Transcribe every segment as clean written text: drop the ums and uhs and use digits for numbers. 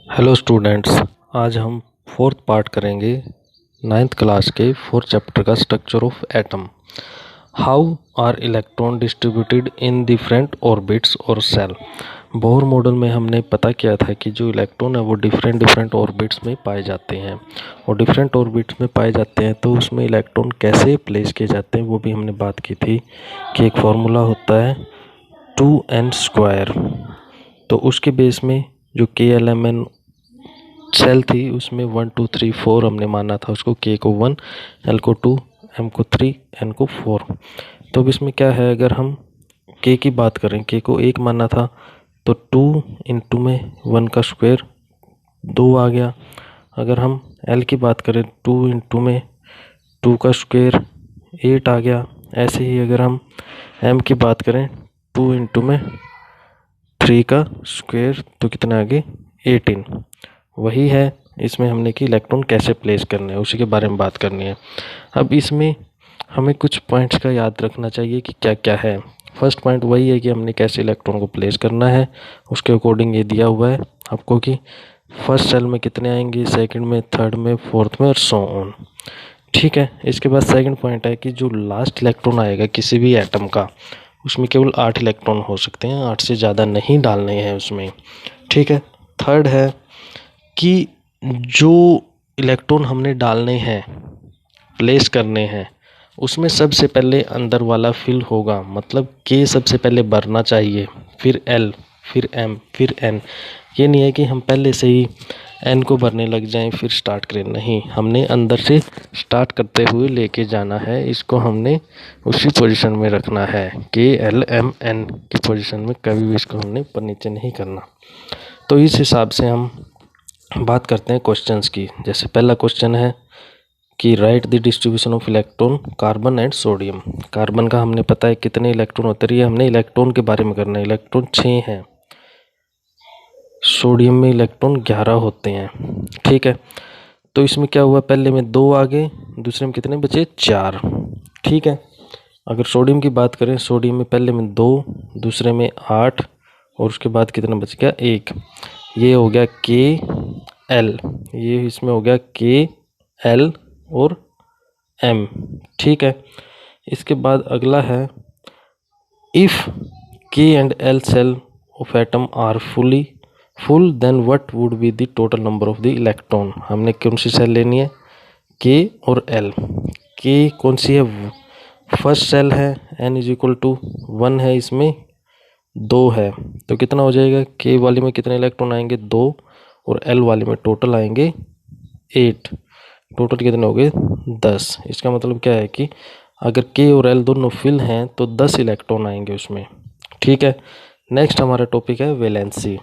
Hello students, आज हम fourth part करेंगे नाइन्थ क्लास के फोर्थ चैप्टर का structure of atom. How are electron distributed in different orbits और सेल। बोहर मॉडल में हमने पता किया था कि जो इलेक्ट्रॉन है वो डिफरेंट ऑर्बिट्स में पाए जाते हैं और डिफरेंट ऑर्बिट्स में पाए जाते हैं तो उसमें इलेक्ट्रॉन कैसे प्लेस किए जाते हैं वो भी हमने बात की थी कि एक फार्मूला होता है 2n²। तो उसके बेस में जो KLMN सेल थी उसमें 1 2 3 4 हमने माना था उसको, K को 1, L को 2, M को 3, N को 4। तो अब इसमें क्या है, अगर हम K की बात करें, K को 1 माना था तो 2 इंटू में 1 का स्क्वायर 2 आ गया। अगर हम L की बात करें 2 इंटू में 2 का स्क्वायर 8 आ गया। ऐसे ही अगर हम M की बात करें 2 इंटू में 3 का स्क्वायर तो कितना आगे 18। वही है इसमें हमने कि इलेक्ट्रॉन कैसे प्लेस करने हैं उसी के बारे में बात करनी है। अब इसमें हमें कुछ पॉइंट्स का याद रखना चाहिए कि क्या क्या है। फर्स्ट पॉइंट वही है कि हमने कैसे इलेक्ट्रॉन को प्लेस करना है, उसके अकॉर्डिंग ये दिया हुआ है आपको कि फर्स्ट सेल में कितने आएंगे, सेकंड में, थर्ड में, फोर्थ में और सो ऑन। ठीक है। इसके बाद सेकंड पॉइंट है कि जो लास्ट इलेक्ट्रॉन आएगा किसी भी एटम का उसमें केवल 8 इलेक्ट्रॉन हो सकते हैं, 8 से ज़्यादा नहीं डालने हैं उसमें। ठीक है। थर्ड है कि जो इलेक्ट्रॉन हमने डालने हैं, प्लेस करने हैं, उसमें सबसे पहले अंदर वाला फिल होगा, मतलब K सबसे पहले भरना चाहिए, फिर L, फिर M, फिर N। ये नहीं है कि हम पहले से ही N को भरने लग जाएं फिर स्टार्ट करें, नहीं, हमने अंदर से स्टार्ट करते हुए लेके जाना है। इसको हमने उसी पोजीशन में रखना है, K L M N की पोजीशन में, कभी भी इसको हमने ऊपर नीचे नहीं करना। तो इस हिसाब से हम बात करते हैं क्वेश्चंस की। जैसे पहला क्वेश्चन है कि right the distribution of electron carbon and sodium. Carbon का हमने पता है कितने इलेक्ट्रॉन होते हैं, हमने इलेक्ट्रॉन के बारे में करना है। इलेक्ट्रॉन 6 हैं, सोडियम में इलेक्ट्रॉन 11 होते हैं। ठीक है। तो इसमें क्या हुआ, पहले में 2 आ गए, दूसरे में कितने बचे, 4। ठीक है। अगर सोडियम की बात करें, सोडियम में पहले में 2, दूसरे में 8 और उसके बाद कितना बच गया, 1। ये हो गया KL, ये इसमें हो गया KL और M। ठीक है। इसके बाद अगला है if K and L shell of atom are full then what would be the total number of the electron. हमने कौन सी सेल लेनी है, K और L। K कौन सी है, फर्स्ट सेल है, N इज इक्वल टू 1 है, इसमें 2 है, तो कितना हो जाएगा, K वाली में कितने इलेक्ट्रॉन आएंगे, 2, और L वाली में टोटल आएंगे 8। टोटल कितने हो गए, 10। इसका मतलब क्या है कि अगर K और L दोनों फिल हैं तो 10 इलेक्ट्रॉन आएंगे उसमें। ठीक है। नेक्स्ट हमारा टॉपिक है वैलेंसी।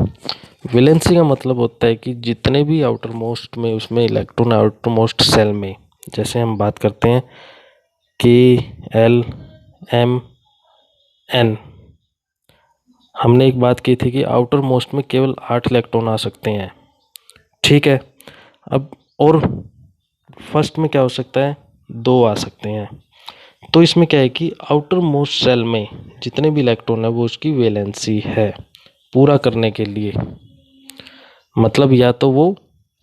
वैलेंसी का मतलब होता है कि जितने भी आउटर मोस्ट में उसमें इलेक्ट्रॉन आउटर मोस्ट सेल में, जैसे हम बात करते हैं K L M N, हमने एक बात की थी कि आउटर मोस्ट में केवल 8 इलेक्ट्रॉन आ सकते हैं। ठीक है। अब और फर्स्ट में क्या हो सकता है, 2 आ सकते हैं। तो इसमें क्या है कि आउटर मोस्ट सेल में जितने भी इलेक्ट्रॉन है वो उसकी वैलेंसी है पूरा करने के लिए, मतलब या तो वो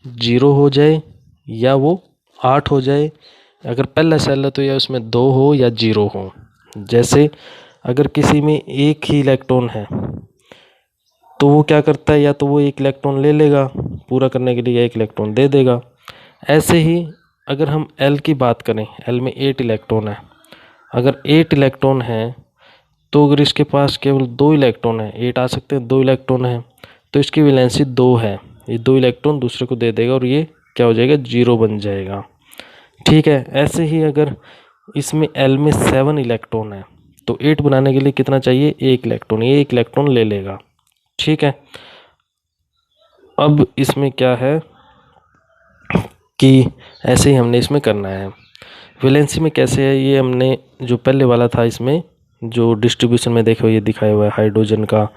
0 हो जाए या वो 8 हो जाए। अगर पहला सेल है तो या उसमें 2 हो या 0 हो। जैसे अगर किसी में एक ही इलेक्ट्रॉन है तो वो क्या करता है, या तो वो 1 इलेक्ट्रॉन ले लेगा पूरा करने के लिए या 1 इलेक्ट्रॉन दे देगा। ऐसे ही अगर हम L की बात करें, L में 8 इलेक्ट्रॉन है, अगर 8 इलेक्ट्रॉन है तो अगर इसके पास केवल 2 इलेक्ट्रॉन है, 8 आ सकते हैं, 2 इलेक्ट्रॉन है, तो इसकी वैलेंसी 2 है। ये 2 इलेक्ट्रॉन दूसरे को दे देगा और ये क्या हो जाएगा, 0 बन जाएगा। ठीक है। ऐसे ही अगर इसमें L में 7 इलेक्ट्रॉन है तो 8 बनाने के लिए कितना चाहिए, 1 इलेक्ट्रॉन, ये 1 इलेक्ट्रॉन ले लेगा। ठीक है। अब इसमें क्या है कि ऐसे ही हमने इसमें करना है। वैलेंसी में कैसे है, ये हमने जो पहले वाला था इसमें जो डिस्ट्रीब्यूशन में देखो ये दिखाया हुआ है, हाइड्रोजन का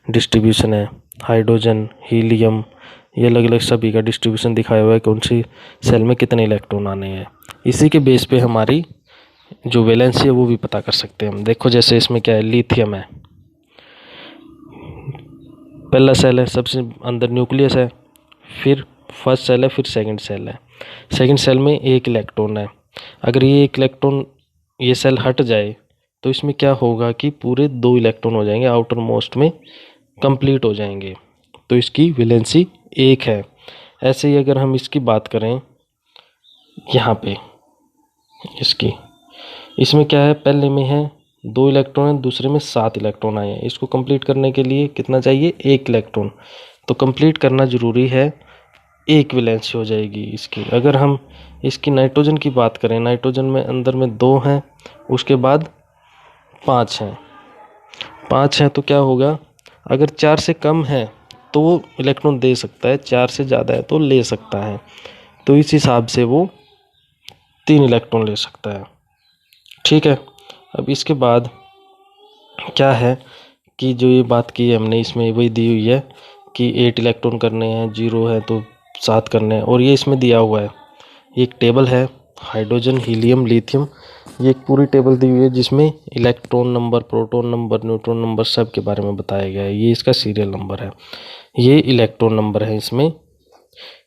डिस्ट्रीब्यूशन है, हाइड्रोजन, हीलियम, ये अलग अलग सभी का डिस्ट्रीब्यूशन दिखाया हुआ है, कौन सी सेल में कितने इलेक्ट्रॉन आने हैं। इसी के बेस पे हमारी जो वैलेंसी है वो भी पता कर सकते हैं हम। देखो जैसे इसमें क्या है, लिथियम है, पहला सेल है, सबसे अंदर न्यूक्लियस है, फिर फर्स्ट सेल है, फिर सेकंड सेल है। सेकंड सेल में एक इलेक्ट्रॉन है। अगर ये एक इलेक्ट्रॉन, ये सेल हट जाए तो इसमें क्या होगा कि पूरे 2 इलेक्ट्रॉन हो जाएंगे, आउटर मोस्ट में कंप्लीट हो जाएंगे। तो इसकी वैलेंसी 1 है। ऐसे ही अगर हम इसकी बात करें यहाँ पे इसकी, इसमें क्या है, पहले में है 2 इलेक्ट्रॉन है, दूसरे में 7 इलेक्ट्रॉन आए हैं। इसको कंप्लीट करने के लिए कितना चाहिए, 1 इलेक्ट्रॉन। तो कंप्लीट करना ज़रूरी है, 1 वैलेंसी हो जाएगी इसकी। अगर हम इसकी नाइट्रोजन की बात करें, नाइट्रोजन में अंदर में 2 हैं, उसके बाद 5 हैं। 5 हैं तो क्या होगा, अगर 4 से कम है तो वो इलेक्ट्रॉन दे सकता है, 4 से ज़्यादा है तो ले सकता है। तो इस हिसाब से वो 3 इलेक्ट्रॉन ले सकता है। ठीक है। अब इसके बाद क्या है कि जो ये बात की है हमने, इसमें वही दी हुई है कि 8 इलेक्ट्रॉन करने हैं, 0 है तो 7 करने हैं। और ये इसमें दिया हुआ है, ये एक टेबल है, हाइड्रोजन, हीलियम, लिथियम, ये एक पूरी टेबल दी हुई है जिसमें electron number, proton number, neutron number सब के बारे में बताया गया है। ये इसका सीरियल नंबर है, ये इलेक्ट्रॉन नंबर है इसमें,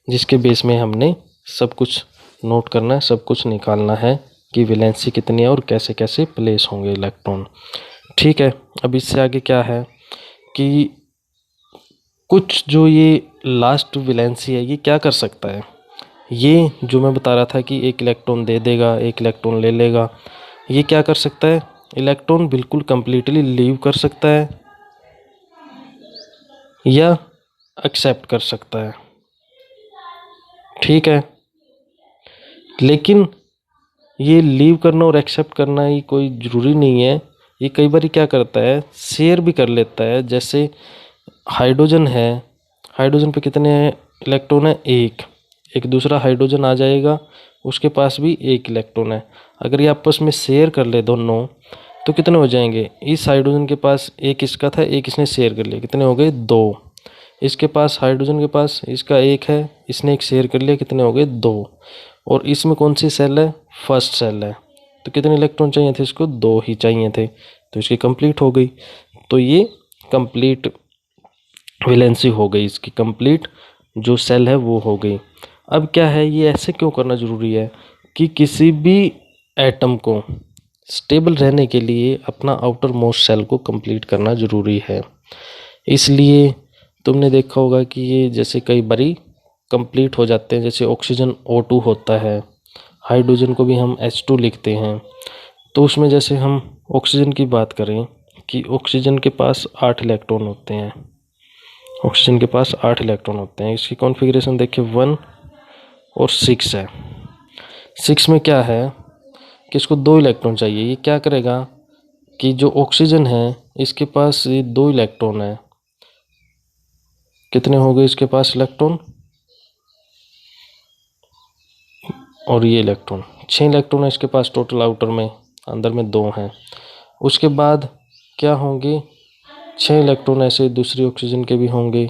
जिसके बेस में हमने सब कुछ नोट करना है, सब कुछ निकालना है कि वैलेंसी कितनी है और कैसे कैसे प्लेस होंगे इलेक्ट्रॉन। ठीक है। अब इससे आगे क्या है कि कुछ जो ये लास्ट वैलेंसी है ये क्या कर सकता है, ये जो मैं बता रहा था कि 1 इलेक्ट्रॉन दे देगा, 1 इलेक्ट्रॉन ले लेगा, ये क्या कर सकता है, इलेक्ट्रॉन बिल्कुल कंप्लीटली लीव कर सकता है या एक्सेप्ट कर सकता है। ठीक है। लेकिन ये लीव करना और एक्सेप्ट करना ही कोई ज़रूरी नहीं है। ये कई बार क्या करता है, शेयर भी कर लेता है। जैसे हाइड्रोजन है, हाइड्रोजन पे कितने इलेक्ट्रॉन है, एक दूसरा हाइड्रोजन आ जाएगा, उसके पास भी 1 इलेक्ट्रॉन है। अगर ये आपस में शेयर कर ले दोनों तो कितने हो जाएंगे, इस हाइड्रोजन के पास 1 इसका था, 1 इसने शेयर कर लिया, कितने हो गए, 2। इसके पास, हाइड्रोजन के पास इसका 1 है, इसने 1 शेयर कर लिया, कितने हो गए, 2। और इसमें कौन सी सेल है, फर्स्ट सेल है, तो कितने इलेक्ट्रॉन चाहिए थे इसको, 2 ही चाहिए थे, तो इसकी कंप्लीट हो गई। तो ये कंप्लीट वैलेंसी हो गई इसकी, कंप्लीट जो सेल है वो हो गई। अब क्या है, ये ऐसे क्यों करना ज़रूरी है कि किसी भी एटम को स्टेबल रहने के लिए अपना आउटर मोस्ट सेल को कंप्लीट करना ज़रूरी है। इसलिए तुमने देखा होगा कि ये जैसे कई बारी कंप्लीट हो जाते हैं, जैसे ऑक्सीजन O2 होता है, हाइड्रोजन को भी हम H2 लिखते हैं। तो उसमें जैसे हम ऑक्सीजन की बात करें कि ऑक्सीजन के पास 8 इलेक्ट्रॉन होते हैं, ऑक्सीजन के पास 8 इलेक्ट्रॉन होते हैं। इसकी कॉन्फ़िगरेशन देखिए 1 और 6 है। 6 में क्या है कि इसको 2 इलेक्ट्रॉन चाहिए। ये क्या करेगा कि जो ऑक्सीजन है इसके पास ये 2 इलेक्ट्रॉन है, कितने हो गए इसके पास इलेक्ट्रॉन, और ये इलेक्ट्रॉन, 6 इलेक्ट्रॉन है इसके पास टोटल, आउटर में, अंदर में 2 हैं। उसके बाद क्या होंगे, 6 इलेक्ट्रॉन ऐसे दूसरी ऑक्सीजन के भी होंगे।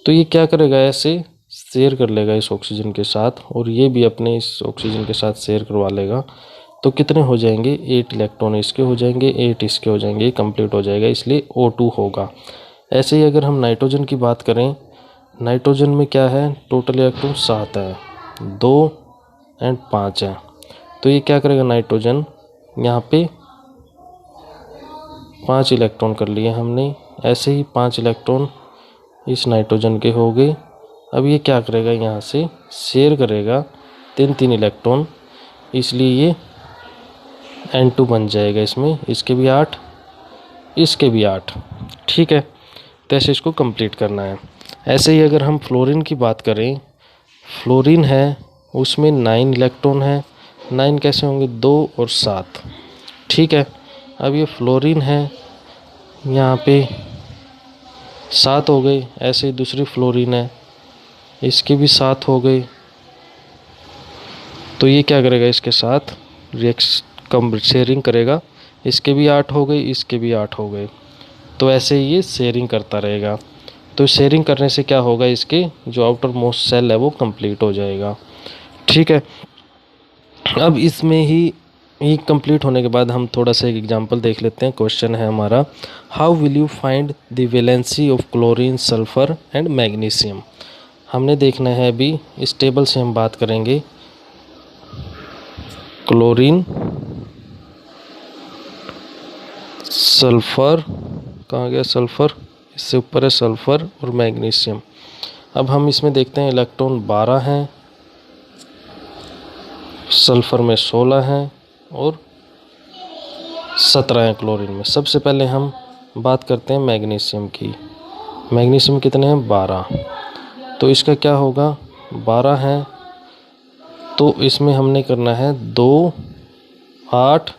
तो ये क्या करेगा, ऐसे शेयर कर लेगा इस ऑक्सीजन के साथ, और ये भी अपने इस ऑक्सीजन के साथ शेयर करवा लेगा। तो कितने हो जाएंगे, 8 इलेक्ट्रॉन इसके हो जाएंगे, 8 इसके हो जाएंगे, ये कंप्लीट हो जाएगा, इसलिए O2 होगा। ऐसे ही अगर हम नाइट्रोजन की बात करें, नाइट्रोजन में क्या है, टोटल इलेक्ट्रॉन 7 है, 2 और 5 है। तो ये क्या करेगा, नाइट्रोजन यहाँ पे 5 इलेक्ट्रॉन कर लिए हमने, ऐसे ही 5 इलेक्ट्रॉन इस नाइट्रोजन के हो गए। अब ये क्या करेगा, यहाँ से शेयर करेगा 3 इलेक्ट्रॉन, इसलिए ये N2 बन जाएगा इसमें, इसके भी 8, इसके भी 8। ठीक है। तो ऐसे इसको कंप्लीट करना है। ऐसे ही अगर हम फ्लोरीन की बात करें, फ्लोरीन है उसमें 9 इलेक्ट्रॉन है। 9 कैसे होंगे, 2 और 7। ठीक है। अब ये फ्लोरीन है, यहाँ पे 7 हो गए। ऐसे ही दूसरी फ्लोरीन है, इसके भी 7 हो गए। तो ये क्या करेगा, इसके साथ कम शेयरिंग करेगा, इसके भी 8 हो गए, इसके भी 8 हो गए। तो ऐसे ही ये शेयरिंग करता रहेगा। तो शेयरिंग करने से क्या होगा, इसके जो आउटर मोस्ट सेल है वो कंप्लीट हो जाएगा। ठीक है। अब इसमें ही ये कंप्लीट होने के बाद हम थोड़ा सा एक एग्जांपल देख लेते हैं। क्वेश्चन है हमारा, how will you find the valency of chlorine, sulphur and magnesium. हमने देखना है अभी, इस टेबल से हम बात करेंगे। क्लोरीन, सल्फर, कहाँ गया सल्फर, इससे ऊपर है सल्फर, और मैग्नीशियम। अब हम इसमें देखते हैं इलेक्ट्रॉन 12 हैं, सल्फर में 16 हैं और 17 हैं क्लोरीन में। सबसे पहले हम बात करते हैं मैग्नीशियम की। मैग्नीशियम कितने हैं, 12। तो इसका क्या होगा, 12 है तो इसमें हमने करना है 2, 8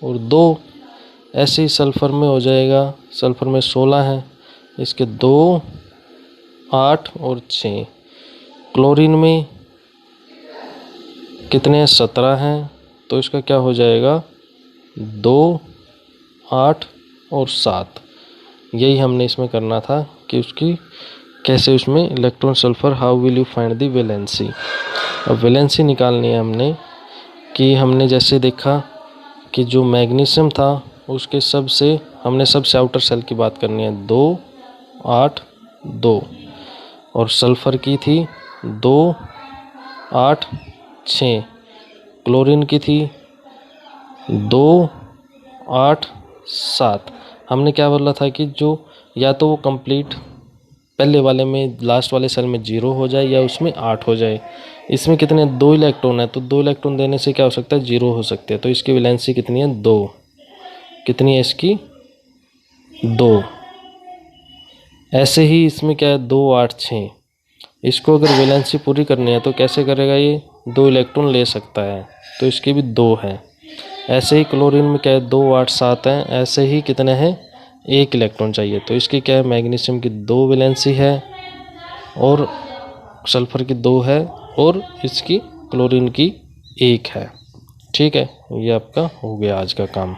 और 2। ऐसे ही सल्फ़र में हो जाएगा, सल्फ़र में 16 है, इसके 2, 8 और 6। क्लोरीन में कितने हैं, 17 हैं, तो इसका क्या हो जाएगा, 2, 8 और 7। यही हमने इसमें करना था कि उसकी कैसे उसमें electron sulphur, how will you find the valency. अब वैलेंसी निकालनी है हमने, कि हमने जैसे देखा कि जो मैग्नीशियम था उसके हमने सबसे आउटर सेल की बात करनी है, 2, 8, 2। और सल्फ़र की थी 2, 8, 6। क्लोरीन की थी 2, 8, 7। हमने क्या बोला था कि जो या तो वो कंप्लीट पहले वाले में, लास्ट वाले सेल में 0 हो जाए या उसमें 8 हो जाए। इसमें कितने, 2 इलेक्ट्रॉन है, तो 2 इलेक्ट्रॉन देने से क्या हो सकता है, 0 हो सकते हैं। तो इसकी वैलेंसी कितनी है, 2। कितनी है इसकी, 2। ऐसे ही इसमें क्या है, 2, 8, 6। इसको अगर वैलेंसी पूरी करनी है तो कैसे करेगा, ये 2 इलेक्ट्रॉन ले सकता है, तो इसकी भी 2 है। ऐसे ही क्लोरीन में क्या है, 2, 8, 7 हैं, ऐसे ही कितने हैं, 1 इलेक्ट्रॉन चाहिए। तो इसकी क्या है, मैग्नीशियम की 2 वैलेंसी है और सल्फ़र की 2 है और इसकी क्लोरीन की 1 है। ठीक है, ये आपका हो गया आज का काम।